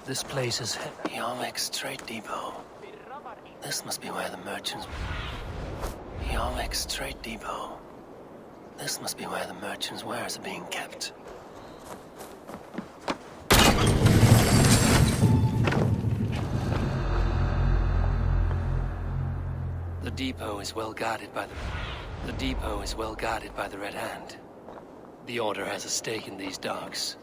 This place is King-of-Draic's trade depot. This must be where the merchants... King-of-Draic's trade depot. This must be where the merchants' wares are being kept. The depot is well guarded by the Red Hand. The Order has a stake in these docks.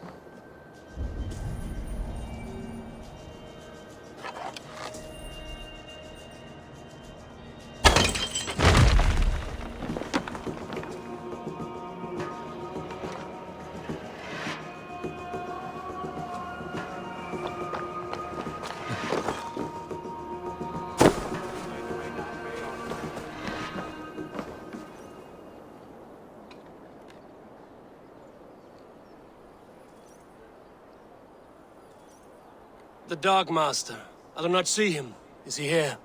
The Dark Master. I do not see him. Is he here?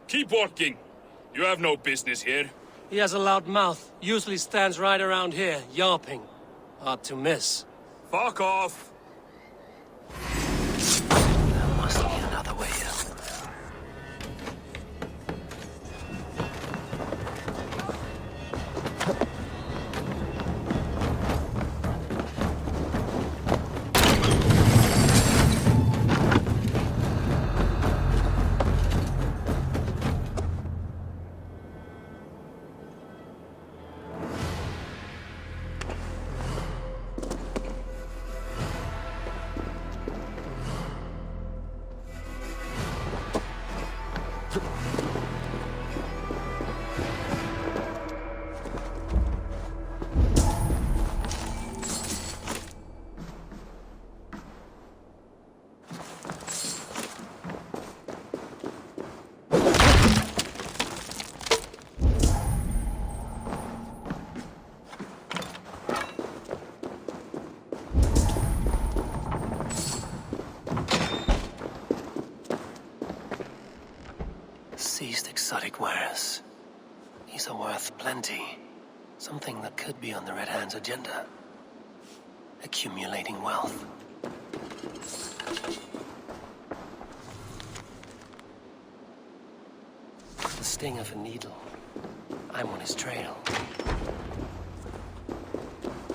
Keep walking. You have no business here. He has a loud mouth. Usually stands right around here, yawping. Hard to miss. Fuck off. There must be another way out. Seized exotic wares. These are worth plenty. Something that could be on the Red Hand's agenda. Accumulating wealth. The sting of a needle. I'm on his trail.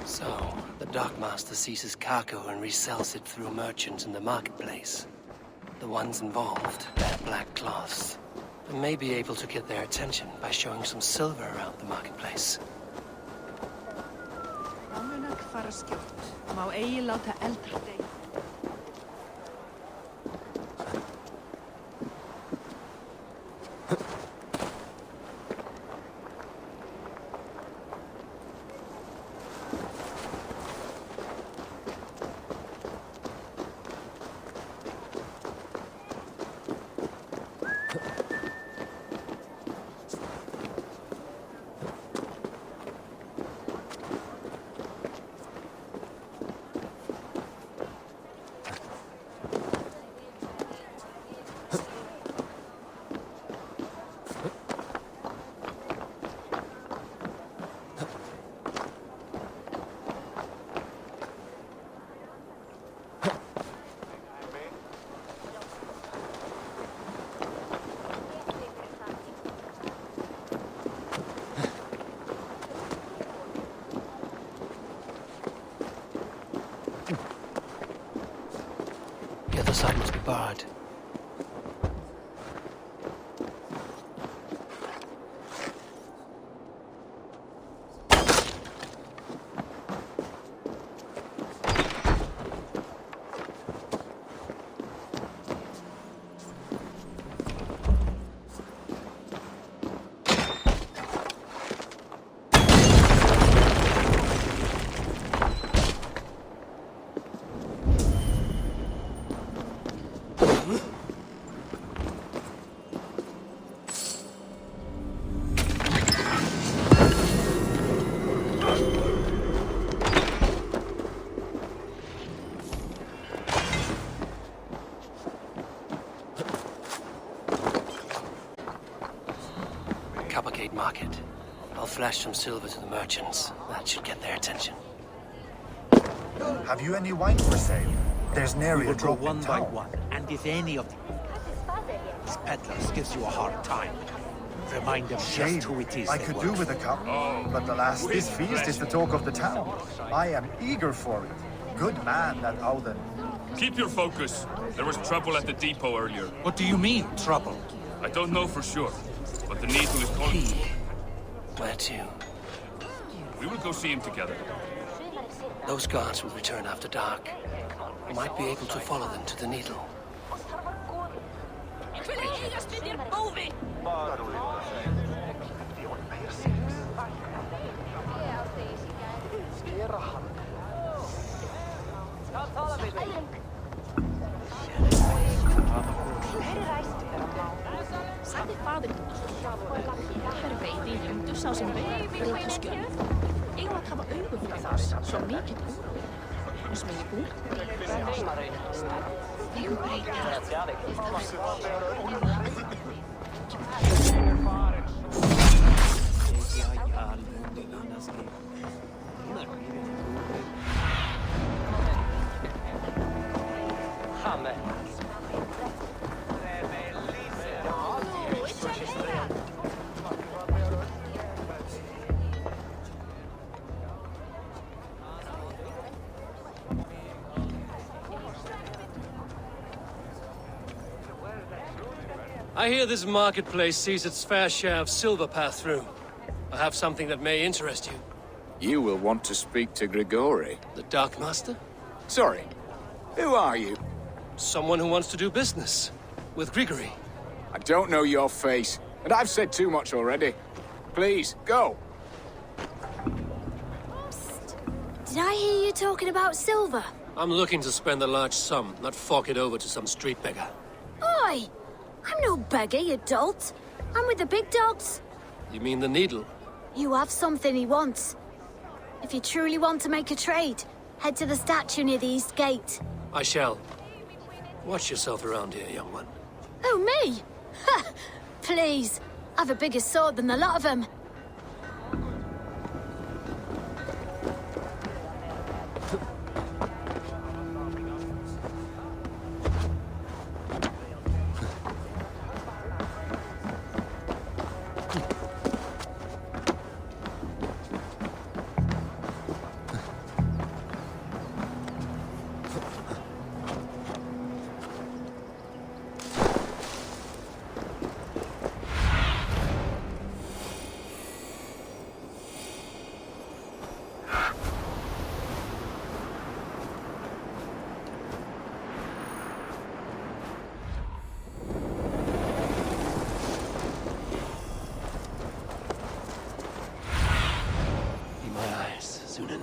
So, the Dockmaster seizes cargo and resells it through merchants in the marketplace. The ones involved wear black cloths. I may be able to get their attention by showing some silver around the marketplace. Má eigi láta eldra deyja. The other side must be barred. Market. I'll flash some silver to the merchants. That should get their attention. Have you any wine for sale? There's We nary will a go drop one in by town. one, and if any of these peddlers gives you a hard time, remind them Shame. just who it is I they could work do with for. a cup. Oh, But alas, this with feast is the talk of the town. I am eager for it. Good man, that Alden. keep your focus. There was trouble at the depot earlier. What do you mean, trouble? I don't know for sure, but the Needle is calling. Where to? We will go see him together. Those guards will return after dark. Might be able to follow them to the Needle. Tussen als een brulletjesgun. Engeland gaan we ogen voor vast. Zo meer het oer. Dus ben je boer? Ik weet I hear this marketplace sees its fair share of silver pass through. I have something that may interest you. You will want to speak to Grigori. The Dark Master? Sorry, who are you? Someone who wants to do business. With Grigory. I don't know your face, and I've said too much already. Please, go. Did I hear you talking about silver? I'm looking to spend a large sum, not fork it over to some street beggar. Oi! I'm no beggar, you dolt. I'm with the big dogs. You mean the Needle? You have something he wants. If you truly want to make a trade, head to the statue near the East Gate. I shall. Watch yourself around here, young one. Oh, me? Ha! Please. I've a bigger sword than the lot of them. Be my eyes, Zunin.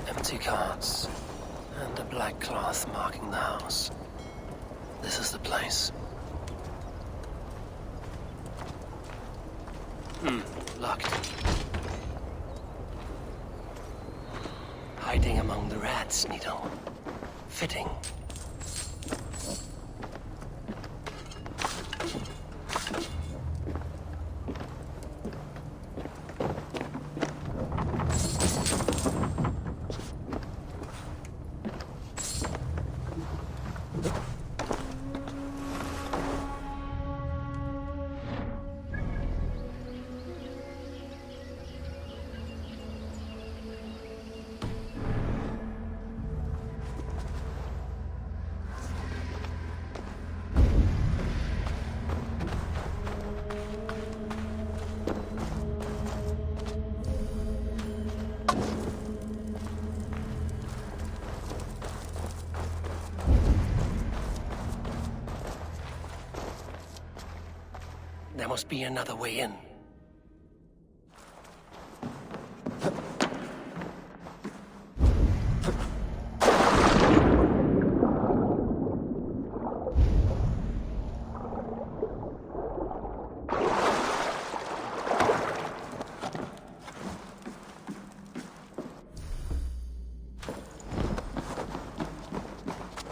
Empty carts, and a black cloth marking the house. This is the place. Locked. Hiding among the rats, Needle. Fitting. There must be another way in.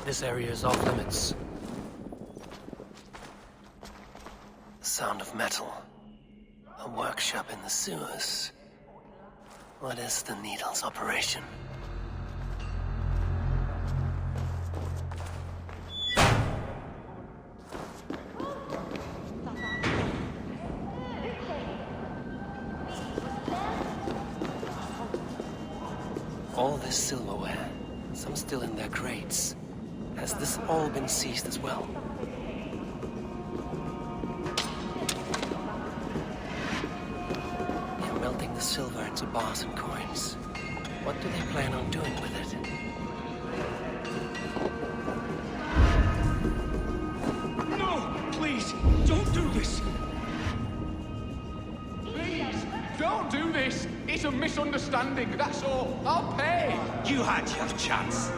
This area is off limits. The sound of metal. A workshop in the sewers. What is the Needle's operation? All this silverware, some still in their crates. Has this all been seized as well? They're melting the silver into bars and coins. What do they plan on doing with it? No! Please, don't do this! Please, don't do this! It's a misunderstanding, that's all. I'll pay! You had your chance.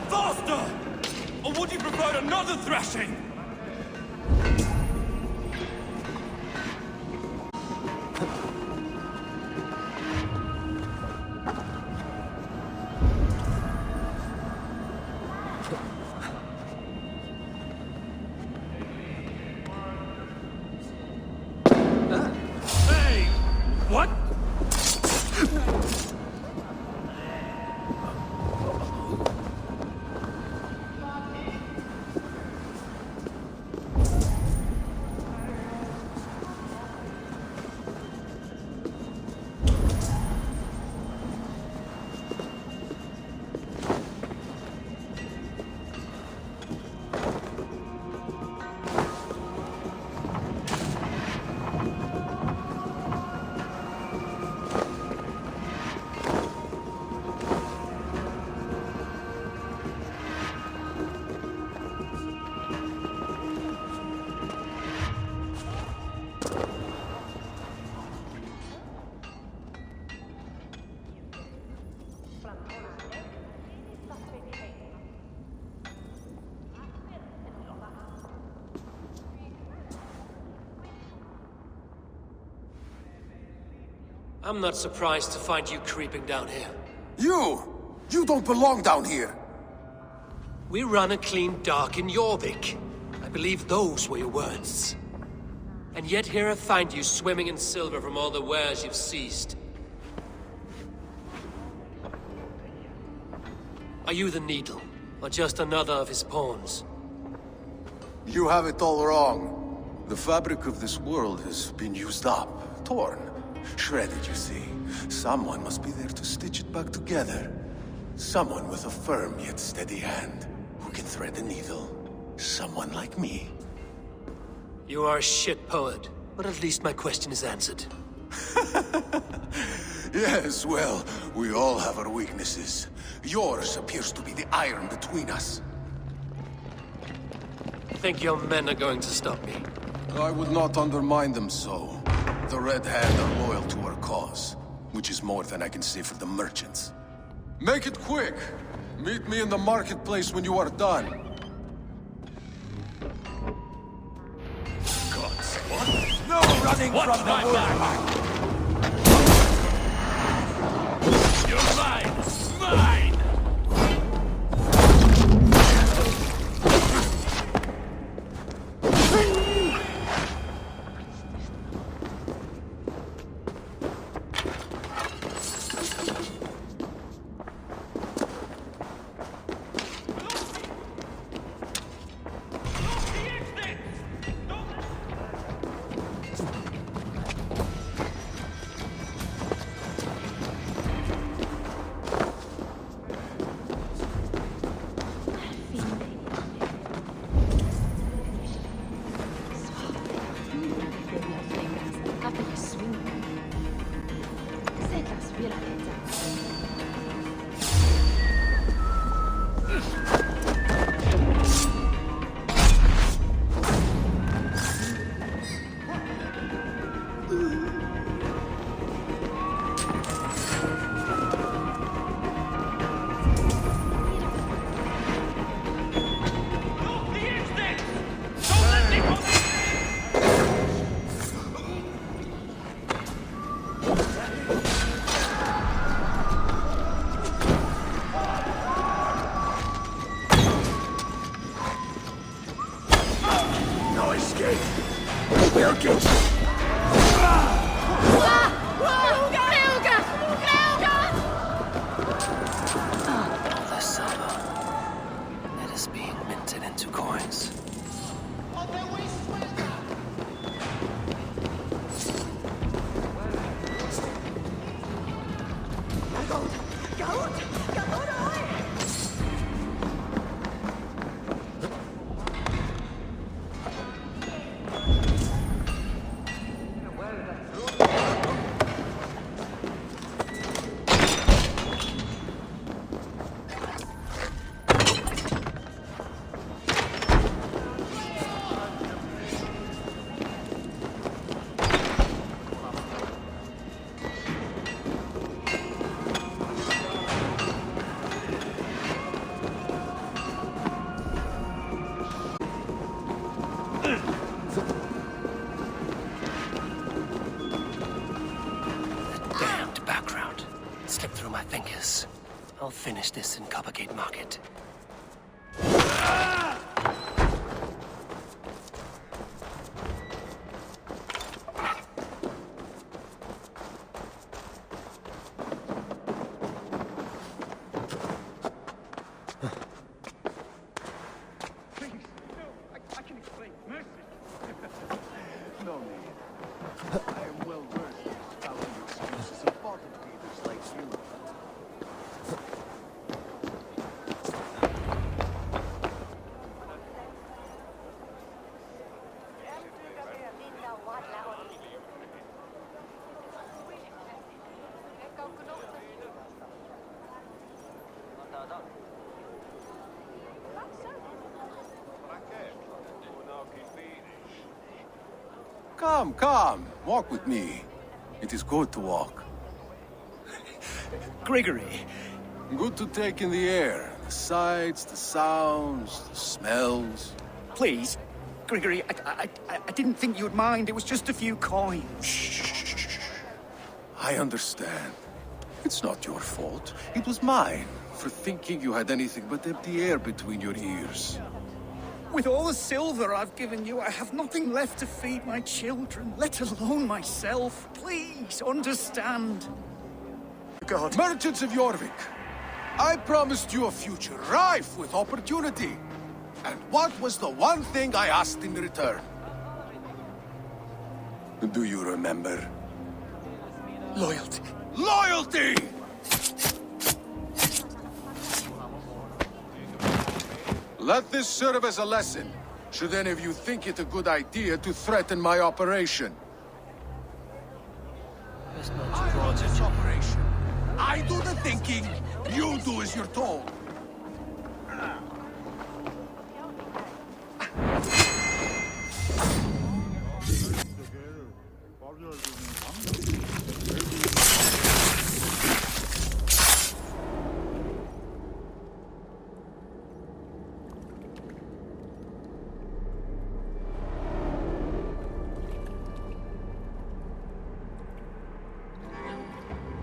Faster! Or would you prefer another thrashing? Hey! What? I'm not surprised to find you creeping down here. You don't belong down here! We run a clean dock in Jorvik. I believe those were your words. And yet here I find you swimming in silver from all the wares you've seized. Are you the Needle, or just another of his pawns? You have it all wrong. The fabric of this world has been used up, torn, shredded, you see. Someone must be there to stitch it back together. Someone with a firm yet steady hand, who can thread the needle. Someone like me. You are a shit poet, but at least my question is answered. Yes, well, we all have our weaknesses. Yours appears to be the iron between us. Think your men are going to stop me? I would not undermine them so. The Red Hand are loyal to our cause, which is more than I can say for the merchants. Make it quick! Meet me in the marketplace when you are done. Gods, what? No running Watch from my the back! You're mine! Mine! Damned back route. Slipped through my fingers. I'll finish this in Coppergate Market. I can explain. Mercy. No need. I am well versed in spouting excuses of bottom feeders like you. Come, come. Walk with me. It is good to walk. Gregory. Good to take in the air. The sights, the sounds, the smells. Please. Gregory, I didn't think you'd mind. It was just a few coins. Shh. I understand. It's not your fault. It was mine for thinking you had anything but empty air between your ears. With all the silver I've given you, I have nothing left to feed my children, let alone myself. Please, understand. God. Merchants of Jorvik, I promised you a future rife with opportunity. And what was the one thing I asked in return? Do you remember? Loyalty. Loyalty! Let this serve as a lesson, should any of you think it a good idea to threaten my operation. Best not to draw This operation. I do the thinking, you do as you're told.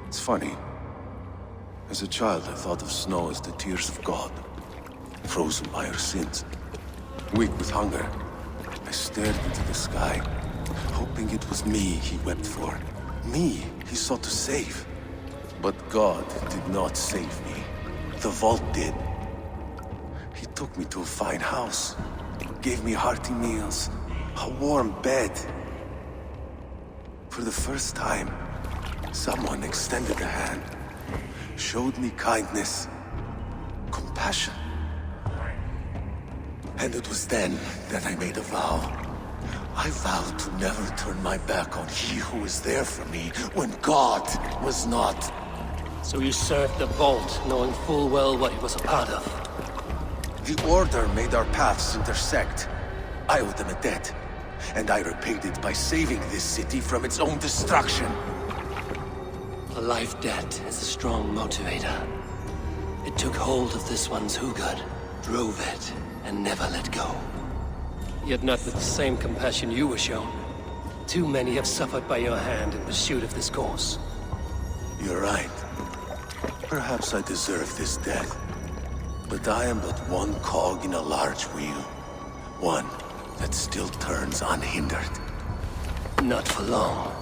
It's funny. As a child, I thought of snow as the tears of God, frozen by our sins. Weak with hunger, I stared into the sky, hoping it was me he wept for. Me he sought to save. But God did not save me. The vault did. He took me to a fine house, gave me hearty meals, a warm bed. For the first time, someone extended a hand, showed me kindness, compassion. And it was then that I made a vow. I vowed to never turn my back on he who was there for me when God was not. So you served the Vault, knowing full well what it was a part of. The Order made our paths intersect. I owed them a debt, and I repaid it by saving this city from its own destruction. A life debt is a strong motivator. It took hold of this one's Hugad, drove it, and never let go. Yet not with the same compassion you were shown. Too many have suffered by your hand in pursuit of this cause. You're right. Perhaps I deserve this death. But I am but one cog in a large wheel. One that still turns unhindered. Not for long.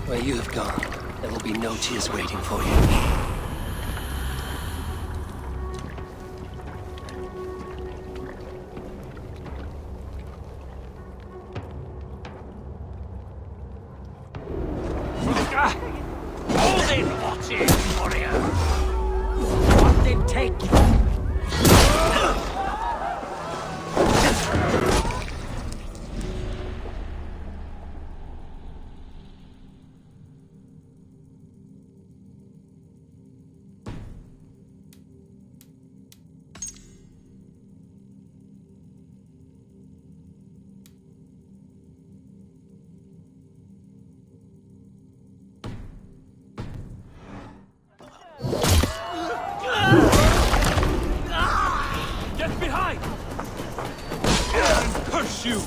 Where you have gone, there will be no tears waiting for you. Hold it, Watty, warrior! What did take? Get behind! Curse you!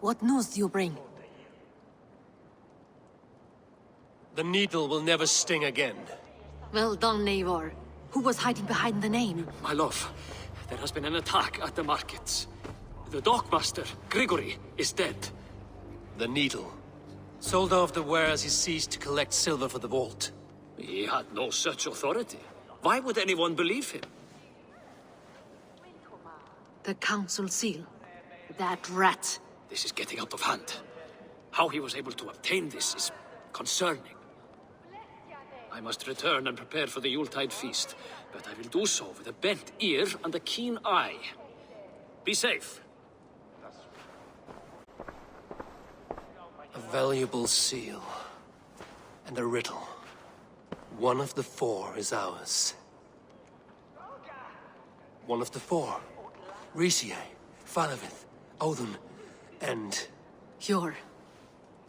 What news do you bring? The needle will never sting again. Well done, Eivor. Who was hiding behind the name? My love, there has been an attack at the markets. The dockmaster, Grigory, is dead. The needle. Sold off the wares he ceased to collect silver for the vault. He had no such authority. Why would anyone believe him? The council seal. That rat. This is getting out of hand. How he was able to obtain this is concerning. I must return and prepare for the Yuletide feast, but I will do so with a bent ear and a keen eye. Be safe. A valuable seal. And a riddle. One of the four is ours. One of the four. Riesier, Falavith, Odin, and... You're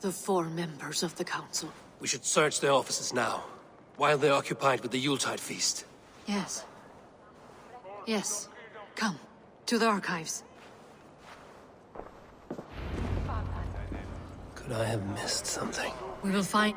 the four members of the council. We should search their offices now, while they're occupied with the Yuletide feast. Yes. Yes. Come, to the archives. Could I have missed something? We will find...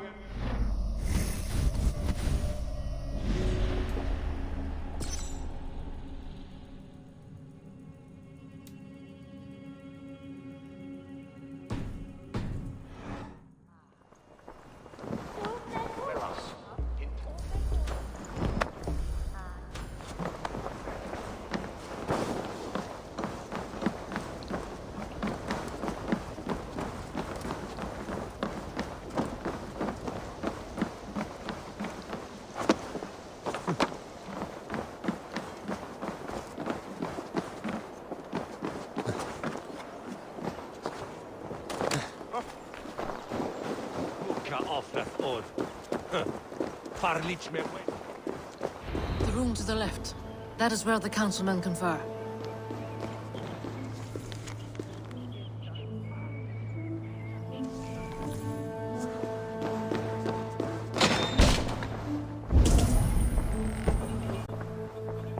The room to the left. That is where the councilmen confer.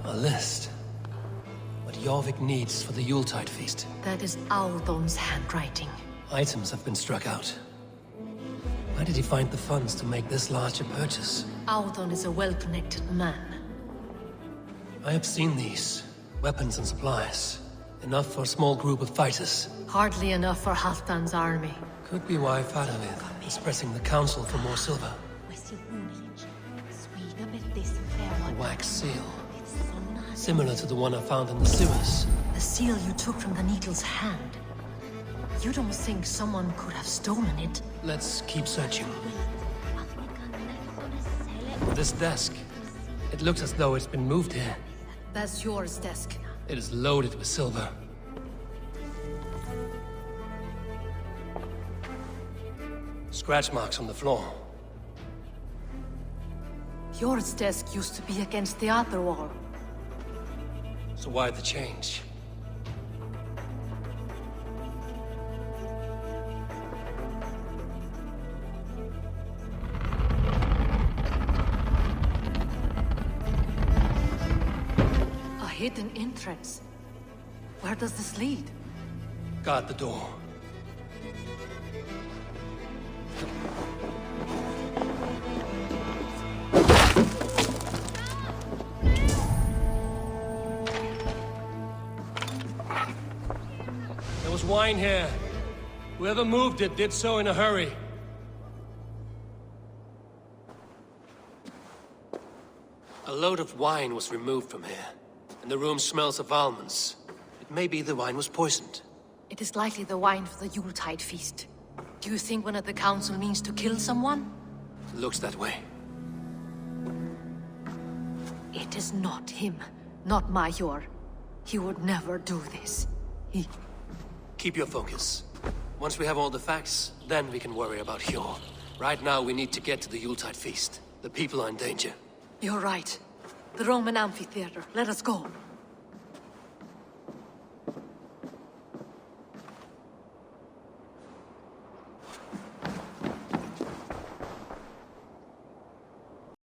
A list. What Jorvik needs for the Yuletide feast. That is Aldon's handwriting. Items have been struck out. Where did he find the funds to make this larger purchase? Aldon is a well-connected man. I have seen these. Weapons and supplies. Enough for a small group of fighters. Hardly enough for Halfdan's army. Could be why Faravid is pressing the council for more silver. A wax seal. Similar to the one I found in the sewers. The seal you took from the Needle's hand. You don't think someone could have stolen it? Let's keep searching. This desk. It looks as though it's been moved here. That's yours, desk. It is loaded with silver. Scratch marks on the floor. Yours desk used to be against the other wall. So why the change? A hidden entrance. Where does this lead? Guard the door. There was wine here. Whoever moved it did so in a hurry. A load of wine was removed from here, and the room smells of almonds. It may be the wine was poisoned. It is likely the wine for the Yuletide feast. Do you think one of the council means to kill someone? Looks that way. It is not him, not Major. He would never do this. He... Keep your focus. Once we have all the facts, then we can worry about Hjor. Right now, we need to get to the Yuletide feast. The people are in danger. You're right. The Roman amphitheater. Let us go.